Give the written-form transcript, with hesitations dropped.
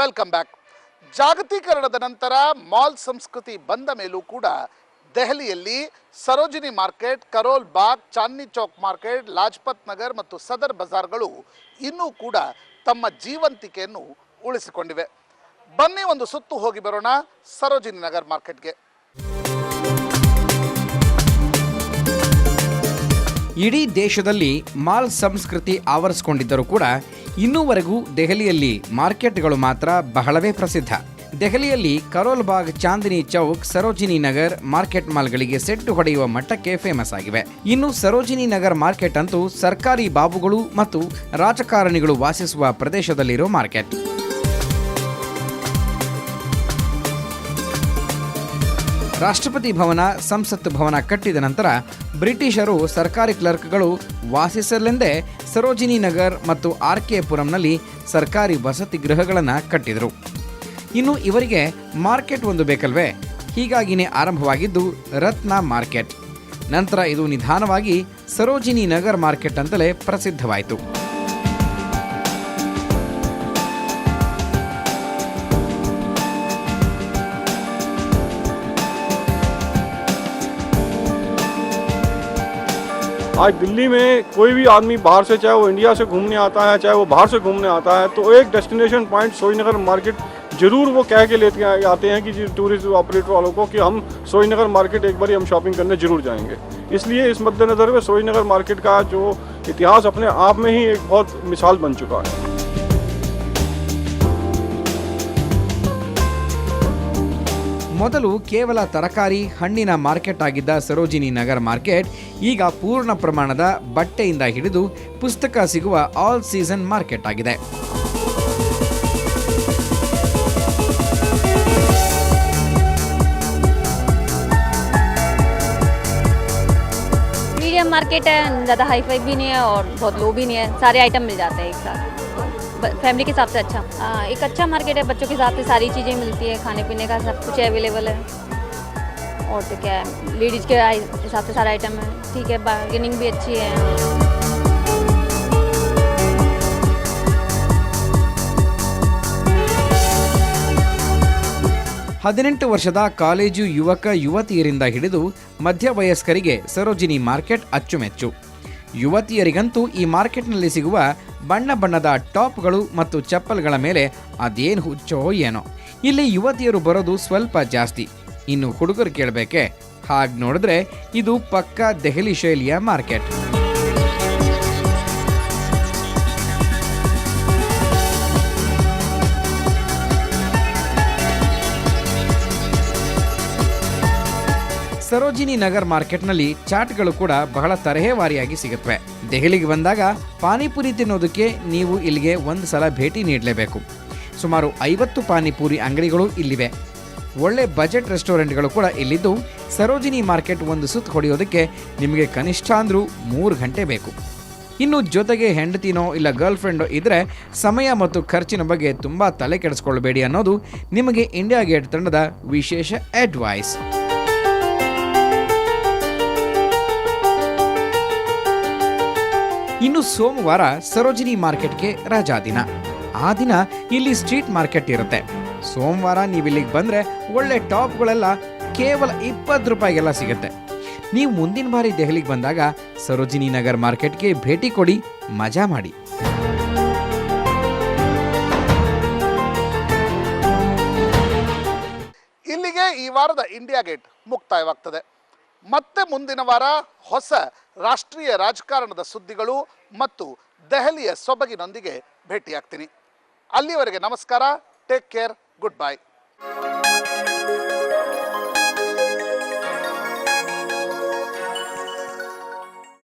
Welcome back. ಜಾಗತೀಕರಣದ ನಂತರ mall ಸಂಸ್ಕೃತಿ ಬಂದ ಮೇಲೂ ಕೂಡ ದೆಹಲಿಯಲ್ಲಿ ಸರೋಜಿನಿ ಮಾರ್ಕೆಟ್, ಕರೋಲ್ ಬಾಗ್, ಚಾಂದ್ನಿ ಚೌಕ್ ಮಾರ್ಕೆಟ್, ಲಾಜ್ಪತ್ ನಗರ್ ಮತ್ತು ಸದರ್ ಬಜಾರ್ಗಳು ಇನ್ನೂ ಕೂಡ ತಮ್ಮ ಜೀವಂತಿಕೆಯನ್ನು ಉಳಿಸಿಕೊಂಡಿವೆ. ಬನ್ನಿ ಒಂದು ಸುತ್ತು ಹೋಗಿ ಬರೋಣ ಸರೋಜಿನಿ ನಗರ್ ಮಾರ್ಕೆಟ್ಗೆ. ಇಡೀ ದೇಶದಲ್ಲಿ ಮಾಲ್ ಸಂಸ್ಕೃತಿ ಆವರಿಸಿಕೊಂಡಿದ್ದರೂ ಕೂಡ ಇನ್ನೂವರೆಗೂ ದೆಹಲಿಯಲ್ಲಿ ಮಾರ್ಕೆಟ್ಗಳು ಮಾತ್ರ ಬಹಳವೇ ಪ್ರಸಿದ್ಧ. ದೆಹಲಿಯಲ್ಲಿ ಕರೋಲ್ ಬಾಗ್, ಚಾಂದಿನಿ ಚೌಕ್, ಸರೋಜಿನಿ ನಗರ್ ಮಾರ್ಕೆಟ್ ಮಾಲ್ಗಳಿಗೆ ಸೆಟ್ಟು ಹೊಡೆಯುವ ಮಟ್ಟಕ್ಕೆ ಫೇಮಸ್ ಆಗಿವೆ. ಇನ್ನು ಸರೋಜಿನಿ ನಗರ್ ಮಾರ್ಕೆಟ್ ಅಂತೂ ಸರ್ಕಾರಿ ಬಾಬುಗಳು ಮತ್ತು ರಾಜಕಾರಣಿಗಳು ವಾಸಿಸುವ ಪ್ರದೇಶದಲ್ಲಿರೋ ಮಾರ್ಕೆಟ್. ರಾಷ್ಟ್ರಪತಿ ಭವನ, ಸಂಸತ್ ಭವನ ಕಟ್ಟಿದ ನಂತರ ಬ್ರಿಟಿಷರು ಸರ್ಕಾರಿ ಕ್ಲರ್ಕ್ಗಳು ವಾಸಿಸಲೆಂದೇ ಸರೋಜಿನಿ ನಗರ್ ಮತ್ತು ಆರ್.ಕೆ. ಪುರಂನಲ್ಲಿ ಸರ್ಕಾರಿ ವಸತಿ ಗೃಹಗಳನ್ನು ಕಟ್ಟಿದರು. ಇನ್ನು ಇವರಿಗೆ ಮಾರ್ಕೆಟ್ ಒಂದು ಬೇಕಲ್ವೇ, ಹೀಗಾಗಿನೇ ಆರಂಭವಾಗಿದ್ದು ರತ್ನ ಮಾರ್ಕೆಟ್. ನಂತರ ಇದು ನಿಧಾನವಾಗಿ ಸರೋಜಿನಿ ನಗರ್ ಮಾರ್ಕೆಟ್ ಅಂತಲೇ ಪ್ರಸಿದ್ಧವಾಯಿತು. आज दिल्ली में कोई भी आदमी बाहर से, चाहे वो इंडिया से घूमने आता है, चाहे वो बाहर से घूमने आता है, तो एक डेस्टिनेशन पॉइंट सरोजिनी मार्केट जरूर वो कह के लेते आते हैं कि टूरिस्ट ऑपरेटर वालों को कि हम सरोजिनी मार्केट एक बार हम शॉपिंग करने जरूर जाएंगे. इसलिए इस मद्देनज़र में सरोजिनी मार्केट का जो इतिहास अपने आप में ही एक बहुत मिसाल बन चुका है. ಮೊದಲು ಕೇವಲ ತರಕಾರಿ, ಹಣ್ಣಿನ ಮಾರ್ಕೆಟ್ ಆಗಿದ್ದ ಸರೋಜಿನಿ ನಗರ್ ಮಾರ್ಕೆಟ್ ಈಗ ಪೂರ್ಣ ಪ್ರಮಾಣದ ಬಟ್ಟೆಯಿಂದ ಹಿಡಿದು ಪುಸ್ತಕ ಸಿಗುವ ಆಲ್ ಸೀಸನ್ ಮಾರ್ಕೆಟ್ ಆಗಿದೆ. मीडियम मार्केट है, ज़्यादा हाई फाई भी नहीं है और बहुत लो भी नहीं है. सारे आइटम मिल जाते हैं एक साथ. फैमिली के हिसाब से अच्छा एक अच्छा मार्केट है. बच्चों के हिसाब से सारी चीज़ें मिलती है, खाने पीने का सब कुछ अवेलेबल है. और तो क्या है, लेडीज़ के हिसाब से सारा आइटम है. ठीक है, बार्गेनिंग भी अच्छी है. 18 ವರ್ಷದ ಕಾಲೇಜು ಯುವಕ ಯುವತಿಯರಿಂದ ಹಿಡಿದು ಮಧ್ಯವಯಸ್ಕರಿಗೆ ಸರೋಜಿನಿ ಮಾರ್ಕೆಟ್ ಅಚ್ಚುಮೆಚ್ಚು. ಯುವತಿಯರಿಗಂತೂ ಈ ಮಾರ್ಕೆಟ್ನಲ್ಲಿ ಸಿಗುವ ಬಣ್ಣ ಬಣ್ಣದ ಟಾಪ್ಗಳು ಮತ್ತು ಚಪ್ಪಲ್ಗಳ ಮೇಲೆ ಅದೇನು ಹುಚ್ಚೋ ಏನೋ. ಇಲ್ಲಿ ಯುವತಿಯರು ಬರೋದು ಸ್ವಲ್ಪ ಜಾಸ್ತಿ. ಇನ್ನು ಹುಡುಗರು ಕೇಳಬೇಕೆ? ಹಾಗೆ ನೋಡಿದ್ರೆ ಇದು ಪಕ್ಕಾ ದೆಹಲಿ ಶೈಲಿಯ ಮಾರ್ಕೆಟ್. ಸರೋಜಿನಿ ನಗರ್ ಮಾರ್ಕೆಟ್ನಲ್ಲಿ ಚಾಟ್ಗಳು ಕೂಡ ಬಹಳ ತರಹೇವಾರಿಯಾಗಿ ಸಿಗುತ್ತವೆ. ದೆಹಲಿಗೆ ಬಂದಾಗ ಪಾನಿಪುರಿ ತಿನ್ನೋದಕ್ಕೆ ನೀವು ಇಲ್ಲಿಗೆ ಒಂದು ಸಲ ಭೇಟಿ ನೀಡಲೇಬೇಕು. ಸುಮಾರು 50 ಪಾನಿಪುರಿ ಅಂಗಡಿಗಳು ಇಲ್ಲಿವೆ. ಒಳ್ಳೆ ಬಜೆಟ್ ರೆಸ್ಟೋರೆಂಟ್ಗಳು ಕೂಡ ಇಲ್ಲಿದ್ದು ಸರೋಜಿನಿ ಮಾರ್ಕೆಟ್ ಒಂದು ಸುತ್ತು ಹೊಡೆಯೋದಕ್ಕೆ ನಿಮಗೆ ಕನಿಷ್ಠ ಅಂದರೂ 3 ಗಂಟೆ ಬೇಕು. ಇನ್ನು ಜೊತೆಗೆ ಹೆಂಡತಿನೋ ಇಲ್ಲ ಗರ್ಲ್ ಫ್ರೆಂಡೋ ಇದ್ದರೆ ಸಮಯ ಮತ್ತು ಖರ್ಚಿನ ಬಗ್ಗೆ ತುಂಬ ತಲೆ ಕೆಡಿಸ್ಕೊಳ್ಬೇಡಿ ಅನ್ನೋದು ನಿಮಗೆ ಇಂಡಿಯಾ ಗೇಟ್ ತಂಡದ ವಿಶೇಷ ಅಡ್ವೈಸ್. ಇನ್ನು ಸೋಮವಾರ ಸರೋಜಿನಿ ಮಾರ್ಕೆಟ್ಗೆ ರಜಾ ದಿನ. ಆ ದಿನ ಇಲ್ಲಿ ಸ್ಟ್ರೀಟ್ ಮಾರ್ಕೆಟ್ ಇರುತ್ತೆ. ಸೋಮವಾರ ನೀವು ಇಲ್ಲಿಗೆ ಬಂದರೆ ಒಳ್ಳೆ ಟಾಪ್ಗಳೆಲ್ಲ ಕೇವಲ 20 ರೂಪಾಯಿಗೆಲ್ಲ ಸಿಗುತ್ತೆ. ನೀವು ಮುಂದಿನ ಬಾರಿ ದೆಹಲಿಗೆ ಬಂದಾಗ ಸರೋಜಿನಿ ನಗರ್ ಮಾರ್ಕೆಟ್ಗೆ ಭೇಟಿ ಕೊಡಿ, ಮಜಾ ಮಾಡಿ. ಇಲ್ಲಿಗೆ ಈ ವಾರದ ಇಂಡಿಯಾ ಗೇಟ್ ಮುಕ್ತಾಯವಾಗ್ತದೆ. ಮತ್ತೆ ಮುಂದಿನ ವಾರ ಹೊಸ ರಾಷ್ಟ್ರೀಯ ರಾಜಕಾರಣದ ಸುದ್ದಿಗಳು ಮತ್ತು ದೆಹಲಿಯ ಸೊಬಗಿನೊಂದಿಗೆ ಭೇಟಿಯಾಗ್ತೀನಿ. ಅಲ್ಲಿವರೆಗೆ ನಮಸ್ಕಾರ, ಟೇಕ್ ಕೇರ್, ಗುಡ್ ಬೈ.